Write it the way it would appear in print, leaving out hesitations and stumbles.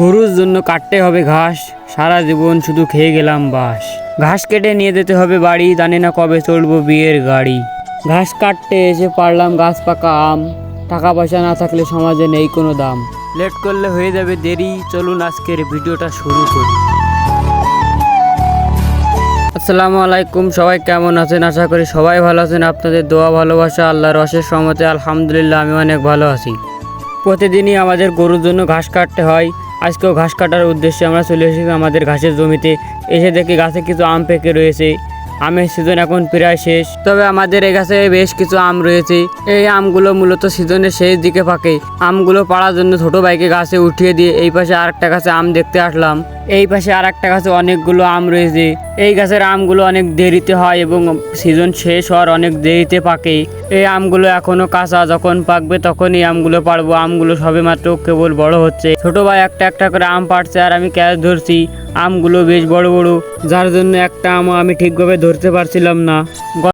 গরুর জন্য কাটতে হবে ঘাস, সারা জীবন শুধু খেয়ে গেলাম বাস। ঘাস কেটে নিয়ে যেতে হবে বাড়ি, জানি না কবে চলবো বিয়ের গাড়ি। ঘাস কাটতে এসে পারলাম গাছ পাকা আম, টাকা পয়সা না থাকলে সমাজে নেই কোনো দাম। লেট করলে হয়ে যাবে দেরি, চলুন আজকের ভিডিওটা শুরু করি। আসসালামু আলাইকুম, সবাই কেমন আছেন? আশা করি সবাই ভালো আছেন। আপনাদের দোয়া ভালোবাসা আল্লাহর অশেষ রহমতে আলহামদুলিল্লাহ আমি অনেক ভালো আছি। প্রতিদিনই আমাদের গরুর জন্য ঘাস কাটতে হয়। আজকেও ঘাস কাটার উদ্দেশ্যে আমরা চলে এসেছি আমাদের ঘাসের জমিতে। এসে দেখি গাছে কিছু আম পেকে রয়েছে। আমের সিজন এখন প্রায় শেষ, তবে আমাদের এই গাছে বেশ কিছু আম রয়েছে। এই আমগুলো মূলত সিজনের শেষ দিকে পাকে। আমগুলো পাড়ার জন্য ছোট ভাইকে গাছে উঠিয়ে দিয়ে এই পাশে আরেকটা গাছে আম দেখতে আসলাম। এই পাশে আরেকটা গাছে অনেকগুলো আম রয়েছে। এই গাছের আমগুলো অনেক দেরিতে হয় এবং সিজন শেষ হওয়ার অনেক দেরিতে পাকে। এই আমগুলো এখনো কাঁচা, যখন পাকবে তখন এই আমগুলো পারবো। আমগুলো সবেমাত্র কেবল বড় হচ্ছে। ছোট ভাই একটা একটা করে আম পাড়ছে আর আমি ক্যাচ ধরছি। আমগুলো বেশ বড় বড়, যার জন্য একটা আমও আমি ঠিকভাবে ধরতে পারছিলাম না।